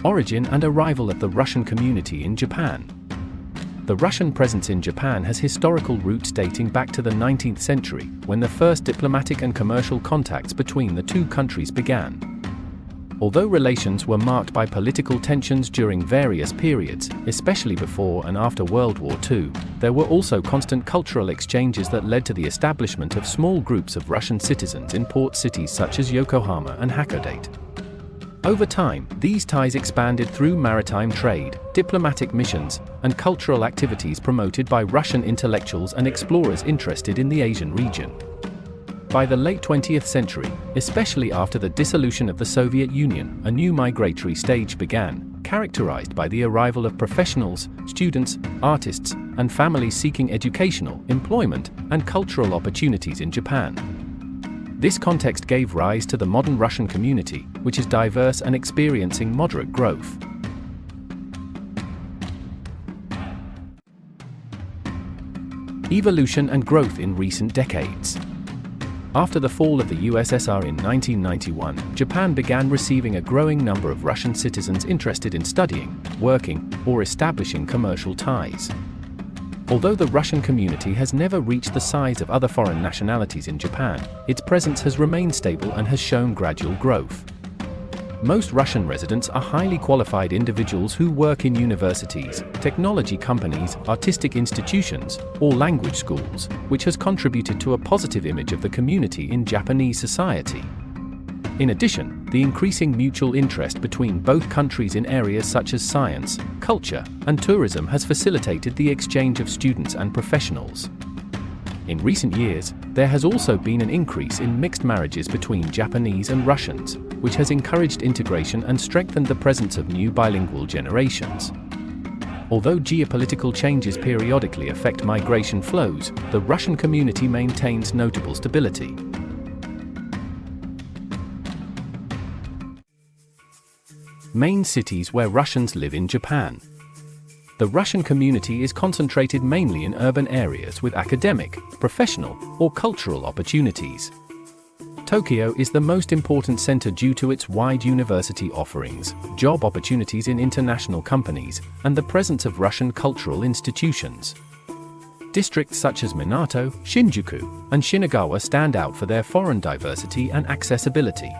Origin and arrival of the Russian community in Japan. The Russian presence in Japan has historical roots dating back to the 19th century, when the first diplomatic and commercial contacts between the two countries began. Although relations were marked by political tensions during various periods, especially before and after World War II, there were also constant cultural exchanges that led to the establishment of small groups of Russian citizens in port cities such as Yokohama and Hakodate. Over time, these ties expanded through maritime trade, diplomatic missions, and cultural activities promoted by Russian intellectuals and explorers interested in the Asian region. By the late 20th century, especially after the dissolution of the Soviet Union, a new migratory stage began, characterized by the arrival of professionals, students, artists, and families seeking educational, employment, and cultural opportunities in Japan. This context gave rise to the modern Russian community, which is diverse and experiencing moderate growth. Evolution and growth in recent decades. After the fall of the USSR in 1991, Japan began receiving a growing number of Russian citizens interested in studying, working, or establishing commercial ties. Although the Russian community has never reached the size of other foreign nationalities in Japan, its presence has remained stable and has shown gradual growth. Most Russian residents are highly qualified individuals who work in universities, technology companies, artistic institutions, or language schools, which has contributed to a positive image of the community in Japanese society. In addition, the increasing mutual interest between both countries in areas such as science, culture, and tourism has facilitated the exchange of students and professionals. In recent years, there has also been an increase in mixed marriages between Japanese and Russians, which has encouraged integration and strengthened the presence of new bilingual generations. Although geopolitical changes periodically affect migration flows, the Russian community maintains notable stability. Main cities where Russians live in Japan. The Russian community is concentrated mainly in urban areas with academic, professional, or cultural opportunities. Tokyo is the most important center due to its wide university offerings, job opportunities in international companies, and the presence of Russian cultural institutions. Districts such as Minato, Shinjuku, and Shinagawa stand out for their foreign diversity and accessibility.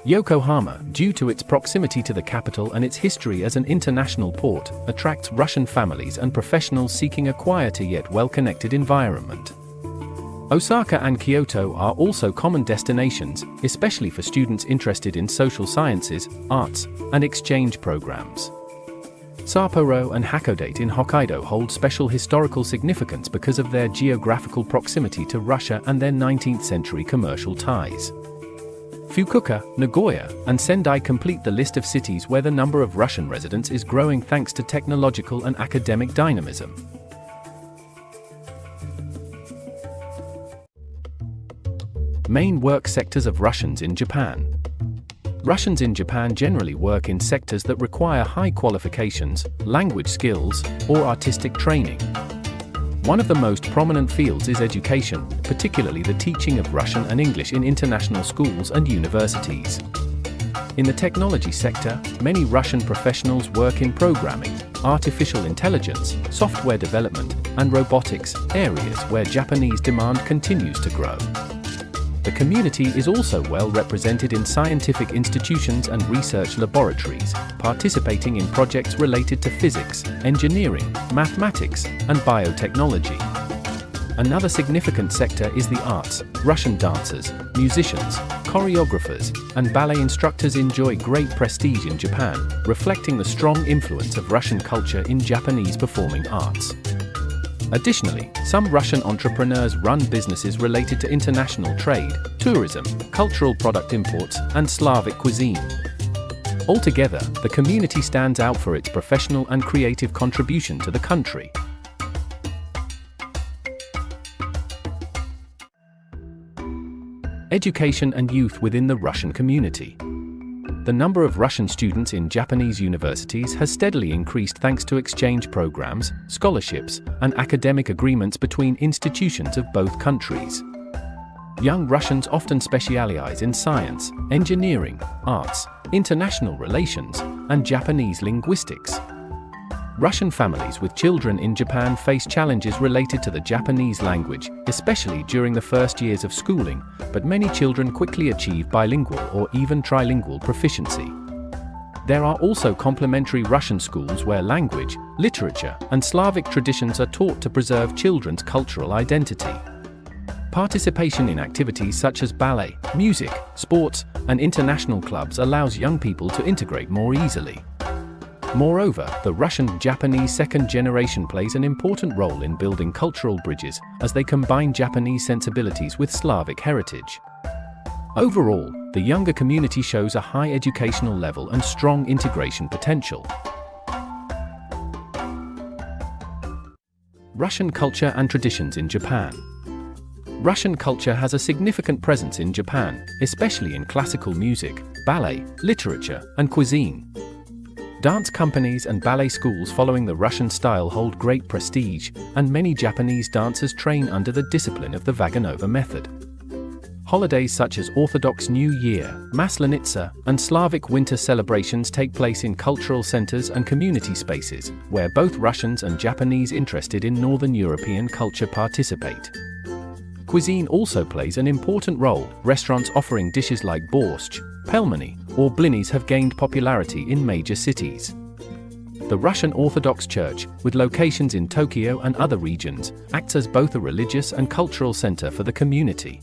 Yokohama, due to its proximity to the capital and its history as an international port, attracts Russian families and professionals seeking a quieter yet well-connected environment. Osaka and Kyoto are also common destinations, especially for students interested in social sciences, arts, and exchange programs. Sapporo and Hakodate in Hokkaido hold special historical significance because of their geographical proximity to Russia and their 19th century commercial ties. Fukuoka, Nagoya, and Sendai complete the list of cities where the number of Russian residents is growing thanks to technological and academic dynamism. Main work sectors of Russians in Japan. Russians in Japan generally work in sectors that require high qualifications, language skills, or artistic training. One of the most prominent fields is education, particularly the teaching of Russian and English in international schools and universities. In the technology sector, many Russian professionals work in programming, artificial intelligence, software development, and robotics, areas where Japanese demand continues to grow. The community is also well represented in scientific institutions and research laboratories, participating in projects related to physics, engineering, mathematics, and biotechnology. Another significant sector is the arts. Russian dancers, musicians, choreographers, and ballet instructors enjoy great prestige in Japan, reflecting the strong influence of Russian culture in Japanese performing arts. Additionally, some Russian entrepreneurs run businesses related to international trade, tourism, cultural product imports, and Slavic cuisine. Altogether, the community stands out for its professional and creative contribution to the country. Education and youth within the Russian community. The number of Russian students in Japanese universities has steadily increased thanks to exchange programs, scholarships, and academic agreements between institutions of both countries. Young Russians often specialize in science, engineering, arts, international relations, and Japanese linguistics. Russian families with children in Japan face challenges related to the Japanese language, especially during the first years of schooling, but many children quickly achieve bilingual or even trilingual proficiency. There are also complementary Russian schools where language, literature, and Slavic traditions are taught to preserve children's cultural identity. Participation in activities such as ballet, music, sports, and international clubs allows young people to integrate more easily. Moreover, the Russian-Japanese second generation plays an important role in building cultural bridges as they combine Japanese sensibilities with Slavic heritage. Overall, the younger community shows a high educational level and strong integration potential. Russian culture and traditions in Japan. Russian culture has a significant presence in Japan, especially in classical music, ballet, literature, and cuisine. Dance companies and ballet schools following the Russian style hold great prestige, and many Japanese dancers train under the discipline of the Vaganova method. Holidays such as Orthodox New Year, Maslenitsa, and Slavic winter celebrations take place in cultural centers and community spaces, where both Russians and Japanese interested in Northern European culture participate. Cuisine also plays an important role. Restaurants offering dishes like borscht, pelmeni, or blinis have gained popularity in major cities. The Russian Orthodox Church, with locations in Tokyo and other regions, acts as both a religious and cultural center for the community.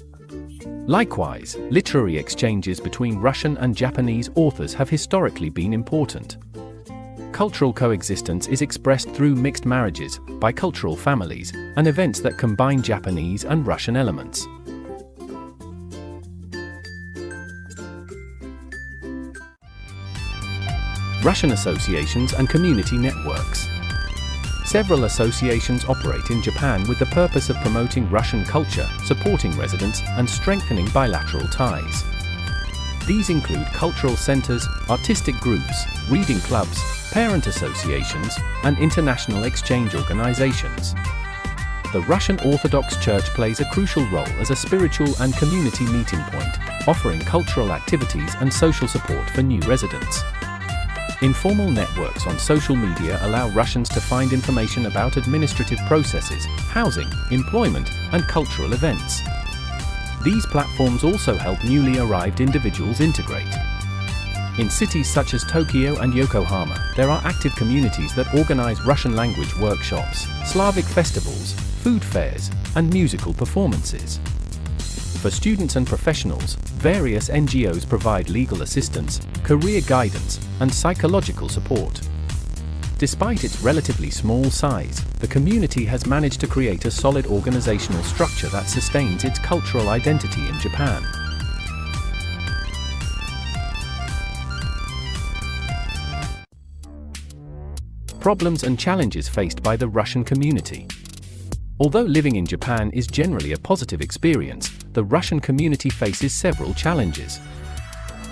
Likewise, literary exchanges between Russian and Japanese authors have historically been important. Cultural coexistence is expressed through mixed marriages, bicultural families, and events that combine Japanese and Russian elements. Russian associations and community networks. Several associations operate in Japan with the purpose of promoting Russian culture, supporting residents, and strengthening bilateral ties. These include cultural centers, artistic groups, reading clubs, parent associations, and international exchange organizations. The Russian Orthodox Church plays a crucial role as a spiritual and community meeting point, offering cultural activities and social support for new residents. Informal networks on social media allow Russians to find information about administrative processes, housing, employment, and cultural events. These platforms also help newly arrived individuals integrate. In cities such as Tokyo and Yokohama, there are active communities that organize Russian language workshops, Slavic festivals, food fairs, and musical performances. For students and professionals, various NGOs provide legal assistance, career guidance, and psychological support. Despite its relatively small size, the community has managed to create a solid organizational structure that sustains its cultural identity in Japan. Problems and challenges faced by the Russian community. Although living in Japan is generally a positive experience, the Russian community faces several challenges.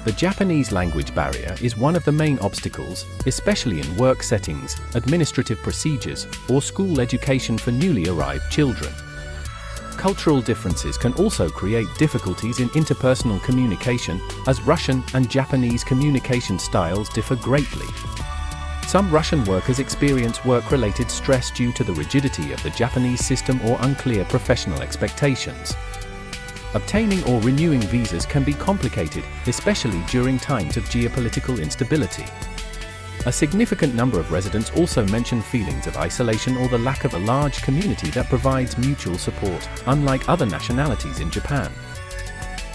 The Japanese language barrier is one of the main obstacles, especially in work settings, administrative procedures, or school education for newly arrived children. Cultural differences can also create difficulties in interpersonal communication, as Russian and Japanese communication styles differ greatly. Some Russian workers experience work-related stress due to the rigidity of the Japanese system or unclear professional expectations. Obtaining or renewing visas can be complicated, especially during times of geopolitical instability. A significant number of residents also mention feelings of isolation or the lack of a large community that provides mutual support, unlike other nationalities in Japan.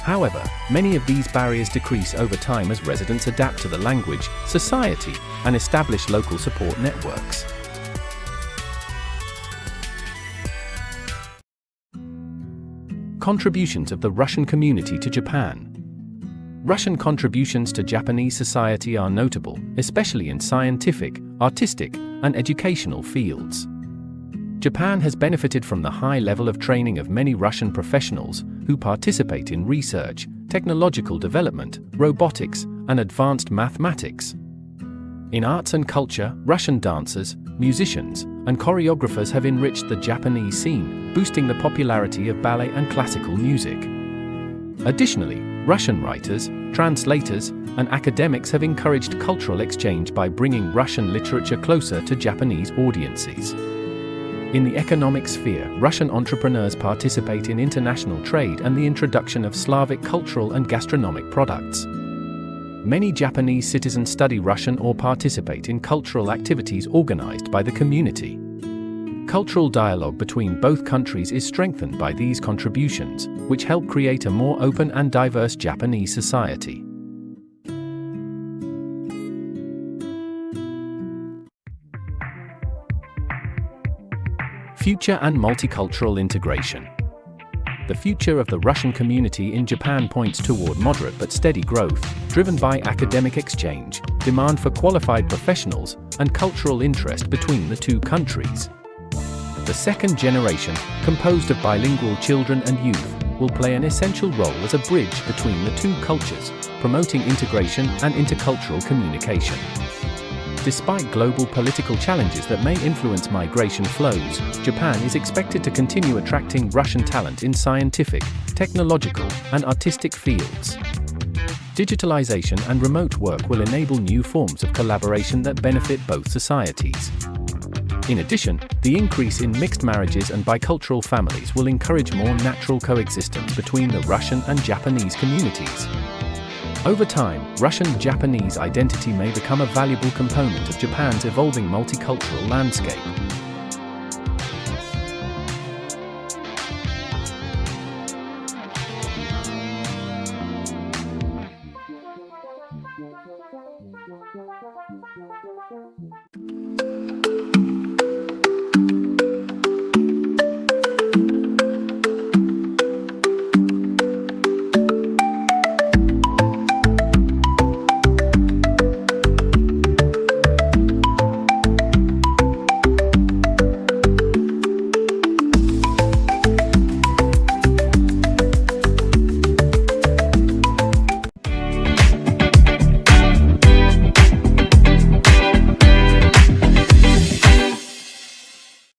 However, many of these barriers decrease over time as residents adapt to the language, society, and establish local support networks. Contributions of the Russian community to Japan. Russian contributions to Japanese society are notable, especially in scientific, artistic, and educational fields. Japan has benefited from the high level of training of many Russian professionals who participate in research, technological development, robotics, and advanced mathematics. In arts and culture, Russian dancers, musicians, and choreographers have enriched the Japanese scene, boosting the popularity of ballet and classical music. Additionally, Russian writers, translators, and academics have encouraged cultural exchange by bringing Russian literature closer to Japanese audiences. In the economic sphere, Russian entrepreneurs participate in international trade and the introduction of Slavic cultural and gastronomic products. Many Japanese citizens study Russian or participate in cultural activities organized by the community. Cultural dialogue between both countries is strengthened by these contributions, which help create a more open and diverse Japanese society. Future and multicultural integration. The future of the Russian community in Japan points toward moderate but steady growth, driven by academic exchange, demand for qualified professionals, and cultural interest between the two countries. The second generation, composed of bilingual children and youth, will play an essential role as a bridge between the two cultures, promoting integration and intercultural communication. Despite global political challenges that may influence migration flows, Japan is expected to continue attracting Russian talent in scientific, technological, and artistic fields. Digitalization and remote work will enable new forms of collaboration that benefit both societies. In addition, the increase in mixed marriages and bicultural families will encourage more natural coexistence between the Russian and Japanese communities. Over time, Russian-Japanese identity may become a valuable component of Japan's evolving multicultural landscape.